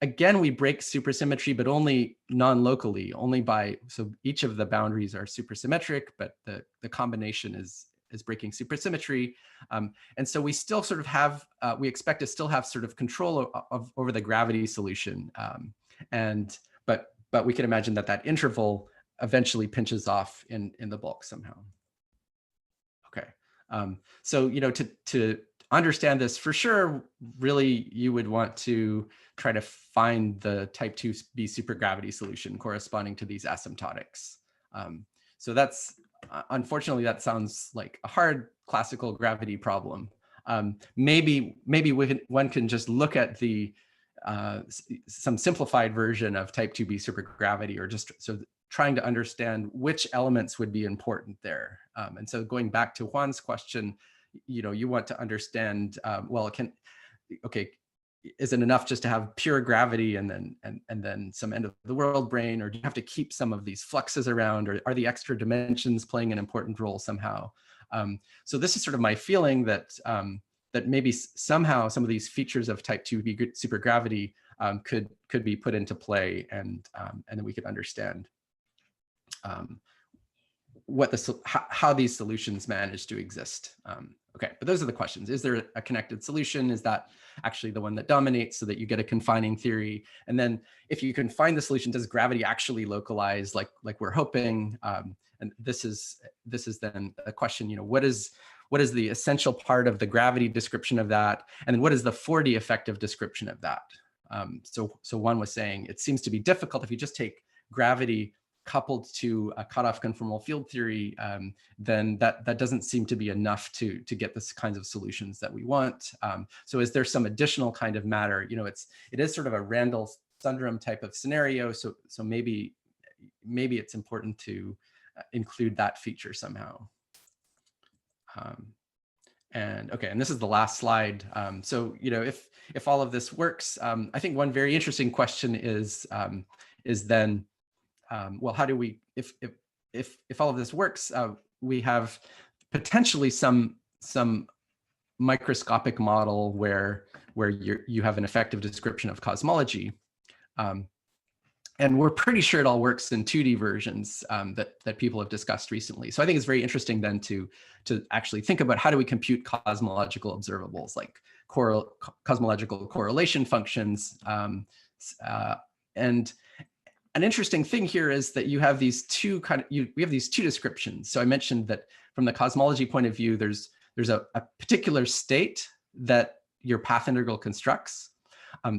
again, we break supersymmetry, but only non-locally, only by, so each of the boundaries are supersymmetric, but the combination is breaking supersymmetry. And so we still sort of have, we expect to still have sort of control over the gravity solution. But we can imagine that that interval eventually pinches off in the bulk somehow. Okay, so, you know, to understand this for sure, really, you would want to try to find the type 2b supergravity solution corresponding to these asymptotics. So that's, unfortunately, that sounds like a hard classical gravity problem. Maybe one can just look at the some simplified version of type 2b supergravity, or just so trying to understand which elements would be important there. And so going back to Juan's question, you know, you want to understand, well, okay, is it enough just to have pure gravity and then some end of the world brane, or do you have to keep some of these fluxes around, or are the extra dimensions playing an important role somehow? So this is sort of my feeling that that maybe somehow some of these features of type 2b supergravity could be put into play, and then we could understand how these solutions manage to exist. Okay, but those are the questions. Is there a connected solution? Is that actually the one that dominates, so that you get a confining theory? And then if you can find the solution, does gravity actually localize like we're hoping? And this is then a question, you know, what is the essential part of the gravity description of that? And then what is the 4D effective description of that? So one was saying, it seems to be difficult if you just take gravity coupled to a cutoff conformal field theory, then that doesn't seem to be enough to get this kinds of solutions that we want. So is there some additional kind of matter? You know, it is sort of a Randall-Sundrum type of scenario. So maybe it's important to include that feature somehow. And okay, and this is the last slide. So, you know, if all of this works, I think one very interesting question is then, well, how do we, if all of this works, we have potentially some microscopic model where you have an effective description of cosmology. And we're pretty sure it all works in 2D versions that people have discussed recently. So I think it's very interesting then to actually think about, how do we compute cosmological observables, like cosmological correlation functions. And an interesting thing here is that you have these two we have these two descriptions. So I mentioned that from the cosmology point of view, there's a particular state that your path integral constructs.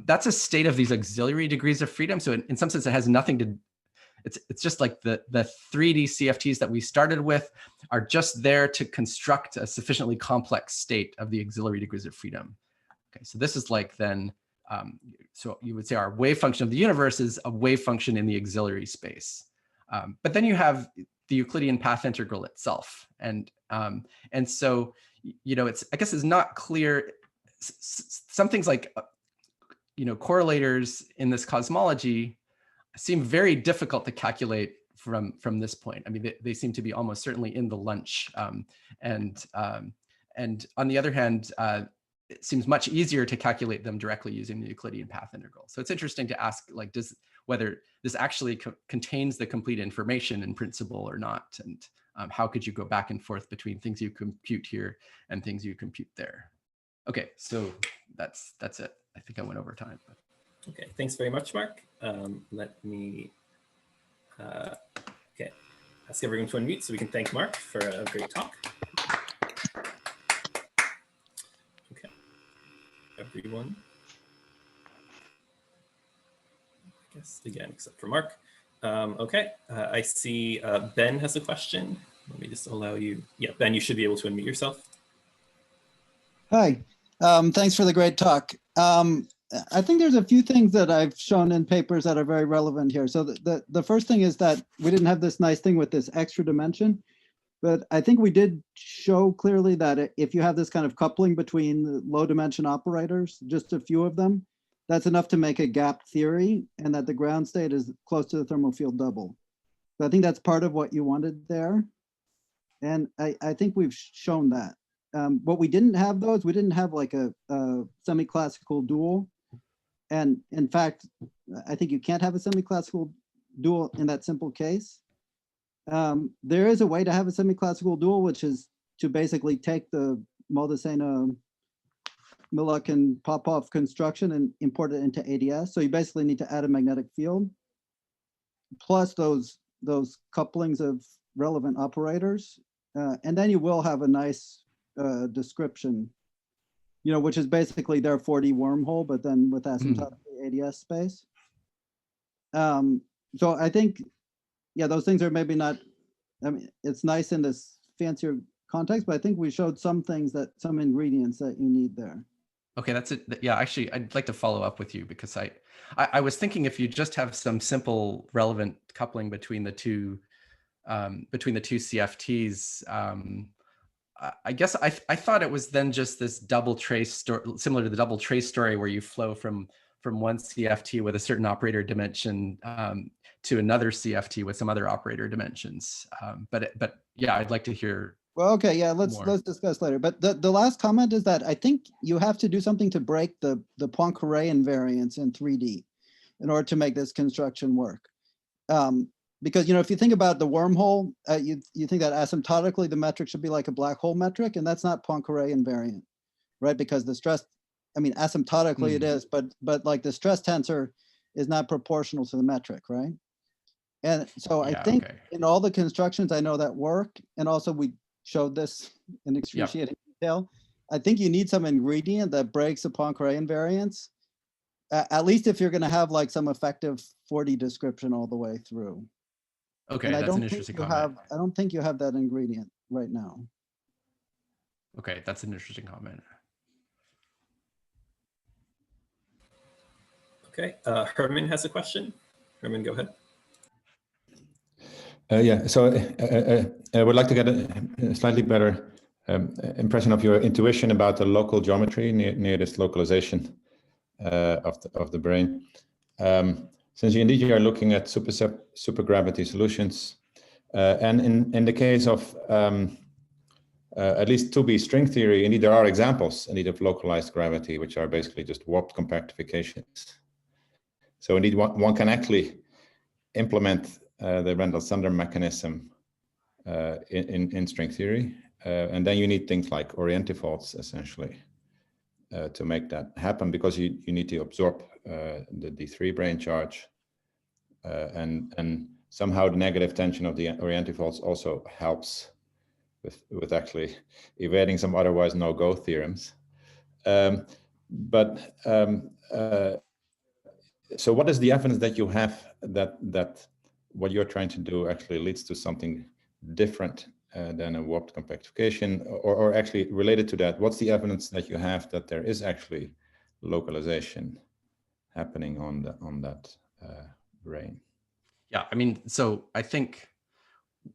That's a state of these auxiliary degrees of freedom. So in some sense, it has nothing to, it's just like the 3D CFTs that we started with are just there to construct a sufficiently complex state of the auxiliary degrees of freedom. Okay, so this is like then, so you would say our wave function of the universe is a wave function in the auxiliary space. But then you have the Euclidean path integral itself. And so, you know, I guess it's not clear. Some things like, you know, correlators in this cosmology seem very difficult to calculate from this point. I mean, they seem to be almost certainly in the lunch. And on the other hand, it seems much easier to calculate them directly using the Euclidean path integral. So it's interesting to ask, like, whether this actually contains the complete information in principle or not, and how could you go back and forth between things you compute here and things you compute there? Okay, so that's it. I think I went over time. But. Okay, thanks very much, Mark. Let me ask everyone to unmute so we can thank Mark for a great talk. Okay, everyone. I guess again, except for Mark. Okay, I see Ben has a question. Let me just allow you. Yeah, Ben, you should be able to unmute yourself. Hi, thanks for the great talk. I think there's a few things that I've shown in papers that are very relevant here. So the first thing is that we didn't have this nice thing with this extra dimension, but I think we did show clearly that if you have this kind of coupling between the low dimension operators, just a few of them, that's enough to make a gap theory, and that the ground state is close to the thermal field double. So I think that's part of what you wanted there. And I think we've shown that. What we didn't have though is we didn't have like a semi-classical dual. And in fact, I think you can't have a semi-classical dual in that simple case. There is a way to have a semi-classical dual, which is to basically take the Moldesena Milok and Popov construction and import it into ADS. So you basically need to add a magnetic field plus those couplings of relevant operators, and then you will have a nice description, which is basically their 4D wormhole, but then with asymptotic ADS space. So I think, yeah, those things are maybe not, I mean, it's nice in this fancier context, but I think we showed some things some ingredients that you need there. Okay, that's it. Yeah, actually, I'd like to follow up with you because I was thinking if you just have some simple relevant coupling between the two CFTs, I guess I thought it was then just this double trace story, similar to the double trace story, where you flow from one CFT with a certain operator dimension to another CFT with some other operator dimensions. But yeah, I'd like to hear. Well, okay, yeah, let's discuss later. But the last comment is that I think you have to do something to break the Poincare invariance in 3D in order to make this construction work. Because if you think about the wormhole, you think that asymptotically the metric should be like a black hole metric, and that's not Poincare invariant, right? Because the stress, I mean, asymptotically it is, but like the stress tensor is not proportional to the metric, right? And so I think in all the constructions I know that work, and also we showed this in excruciating detail, I think you need some ingredient that breaks the Poincare invariance, at least if you're going to have like some effective 4D description all the way through. Okay, that's an interesting comment. I don't think you have that ingredient right now. Okay, that's an interesting comment. Okay, Herman has a question. Herman, go ahead. Yeah, so I would like to get a slightly better impression of your intuition about the local geometry near this localization of the brain. Since you are looking at supergravity solutions, and in the case of at least 2B string theory, indeed there are examples indeed of localized gravity, which are basically just warped compactifications. So indeed one can implement the Randall-Sunder mechanism in string theory, and then you need things like orientifolds essentially to make that happen, because you need to absorb the D3 brain charge, and somehow the negative tension of the orientifolds also helps with actually evading some otherwise no-go theorems. So what is the evidence that you have that what you're trying to do actually leads to something different than a warped compactification, or actually related to that, what's the evidence that you have that there is actually localization happening on that brain? Yeah, I mean, so I think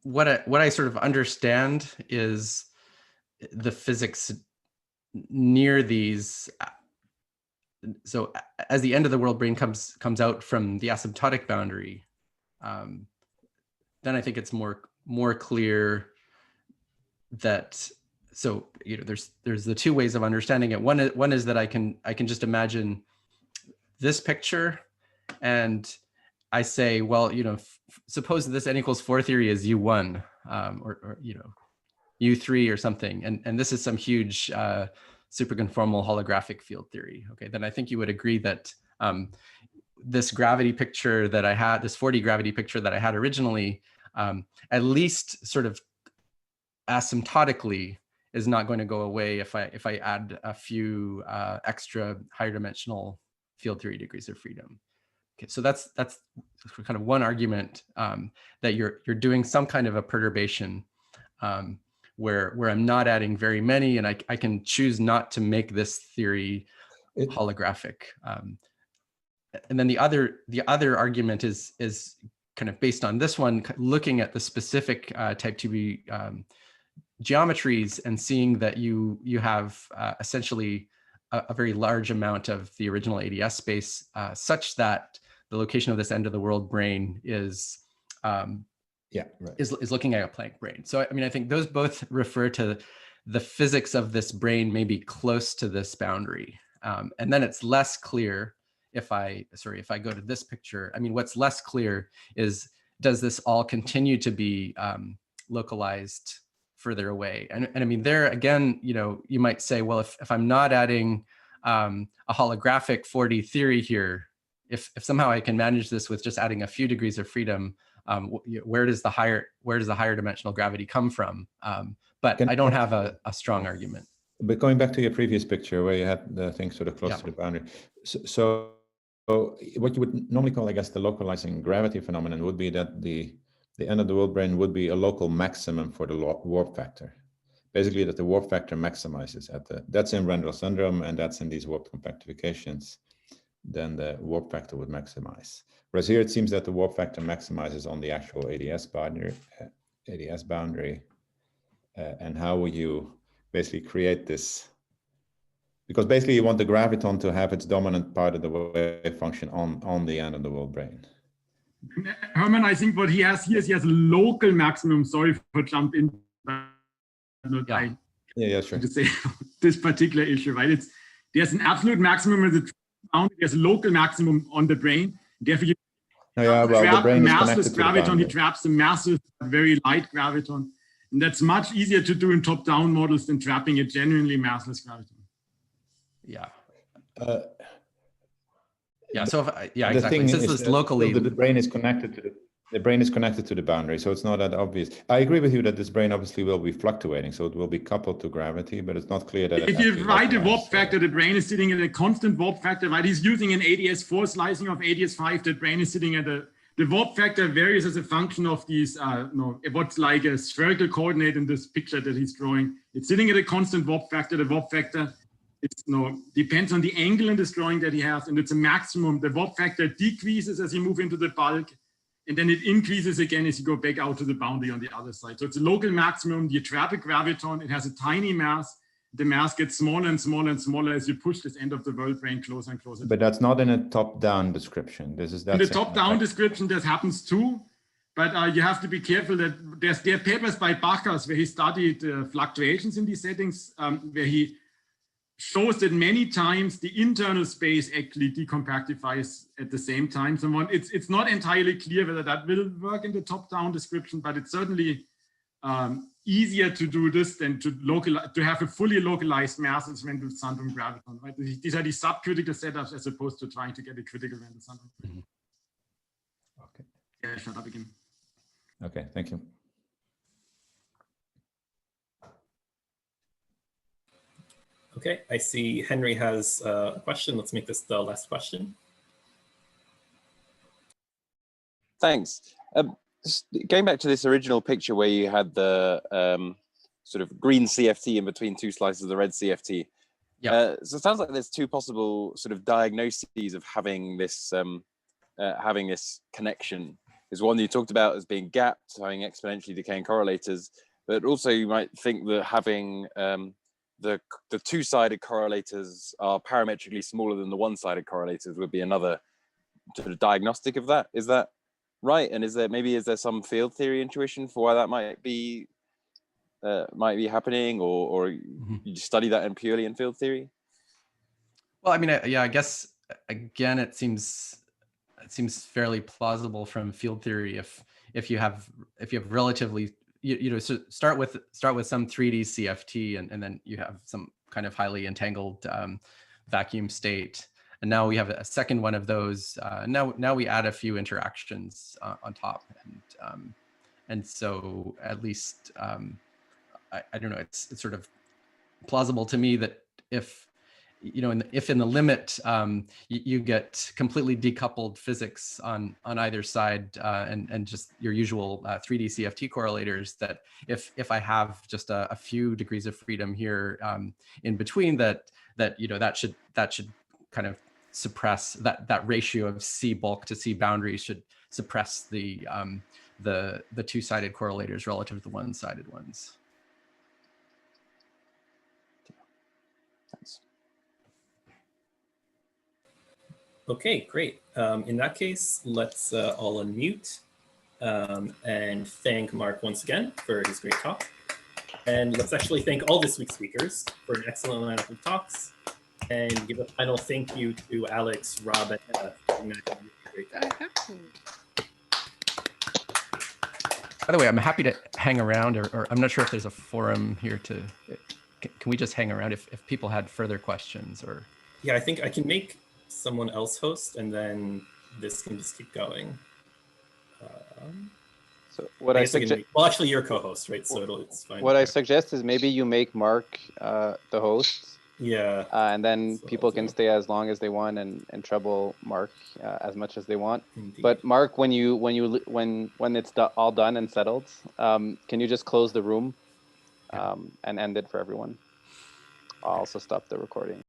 what I sort of understand is the physics near these. So as the end of the world brain comes out from the asymptotic boundary, then I think it's more clear that, so there's the two ways of understanding it. One is that I can just imagine this picture, and I say, well, suppose this n equals 4 theory is U1, or U3 or something, and this is some huge superconformal holographic field theory. Okay, then I think you would agree that this gravity picture that I had, this 4D gravity picture that I had originally, at least sort of asymptotically is not going to go away if I add a few extra higher dimensional field theory degrees of freedom. Okay, so that's kind of one argument, that you're doing some kind of a perturbation where I'm not adding very many, and I can choose not to make this theory holographic. And then the other argument is kind of based on this one, looking at the specific type 2B geometries and seeing that you have essentially a very large amount of the original ADS space, such that the location of this end of the world brain is is looking at a Planck brain. So I mean, I think those both refer to the physics of this brain maybe close to this boundary, and then it's less clear if I go to this picture, I mean, what's less clear is, does this all continue to be localized further away? And I mean, there again, you might say, well, if I'm not adding a holographic 4D theory here, if somehow I can manage this with just adding a few degrees of freedom, where does the higher dimensional gravity come from? But I don't have a strong argument. But going back to your previous picture where you had the thing sort of close to the boundary, so what you would normally call, I guess, the localizing gravity phenomenon would be that the end of the world brane would be a local maximum for the warp factor. Basically, that the warp factor maximizes that's in Randall syndrome, and that's in these warped compactifications. Then the warp factor would maximize. Whereas here, it seems that the warp factor maximizes on the actual ADS boundary. And how would you basically create this? Because basically you want the graviton to have its dominant part of the wave function on the end of the world brane. Herman, I think what he has here is he has a local maximum. Sorry for jumping in. Sure. To say this particular issue, right? There's an absolute maximum at the boundary. There's a local maximum on the brane. Therefore, you the brane is massless graviton. He traps a massive, very light graviton. And that's much easier to do in top-down models than trapping a genuinely massless graviton. Yeah. So exactly. The thing Since it's locally, the brane is connected to the boundary, so it's not that obvious. I agree with you that this brane obviously will be fluctuating, so it will be coupled to gravity, but it's not clear that if you write a warp factor, the brane is sitting at a constant warp factor, right? He's using an ADS4 slicing of ADS5. The brane is sitting at the warp factor varies as a function of these, what's like a spherical coordinate in this picture that he's drawing. It's sitting at a constant warp factor. The warp factor depends on the angle in this drawing that he has, and it's a maximum. The warp factor decreases as you move into the bulk, and then it increases again as you go back out to the boundary on the other side. So it's a local maximum. You trap a graviton. It has a tiny mass. The mass gets smaller and smaller and smaller as you push this end of the world brane closer and closer. But that's not in a top-down description. In the top-down description, that happens too. But you have to be careful that there are papers by Bacchus where he studied fluctuations in these settings, where he shows that many times the internal space actually decompactifies at the same time. It's not entirely clear whether that will work in the top-down description, but it's certainly easier to do this than to have a fully localized masses Randall syndrome graviton. Right? These are the subcritical setups as opposed to trying to get a critical Randall syndrome. Mm-hmm. Okay. Yeah, shut up again. Okay, thank you. Okay, I see Henry has a question. Let's make this the last question. Thanks. Going back to this original picture where you had the sort of green CFT in between two slices of the red CFT. So it sounds like there's two possible sort of diagnoses of having this connection. There's one you talked about as being gapped, having exponentially decaying correlators, but also you might think that having the two-sided correlators are parametrically smaller than the one-sided correlators would be another sort of diagnostic of that. Is that right? And is there some field theory intuition for why that might be happening, or you study that purely in field theory? Well, I mean, I guess again, it seems fairly plausible from field theory if you have relatively so start with some 3D CFT and then you have some kind of highly entangled vacuum state. And now we have a second one of those. Now we add a few interactions on top, and so at least I don't know. It's sort of plausible to me that if in the limit you get completely decoupled physics on either side and just your usual 3D CFT correlators, that if I have just a few degrees of freedom here in between, that should kind of suppress that ratio of C bulk to C boundary should suppress the two-sided correlators relative to the one-sided ones. Thanks. Okay, great. In that case, let's all unmute and thank Mark once again for his great talk. And let's actually thank all this week's speakers for an excellent lineup of talks. and give a final thank you to Alex, Rob, and Hannah for doing that really great job. By the way, I'm happy to hang around, or I'm not sure if there's a forum here to, can we just hang around if people had further questions or? Yeah, I think I can make someone else host and then this can just keep going. So what I suggest, well, actually you're co-host, right? So it's fine. what I suggest is maybe you make Mark the host. Yeah. And then So people can stay as long as they want and trouble Mark as much as they want. Indeed. But Mark, when it's all done and settled, can you just close the room and end it for everyone? I'll also stop the recording.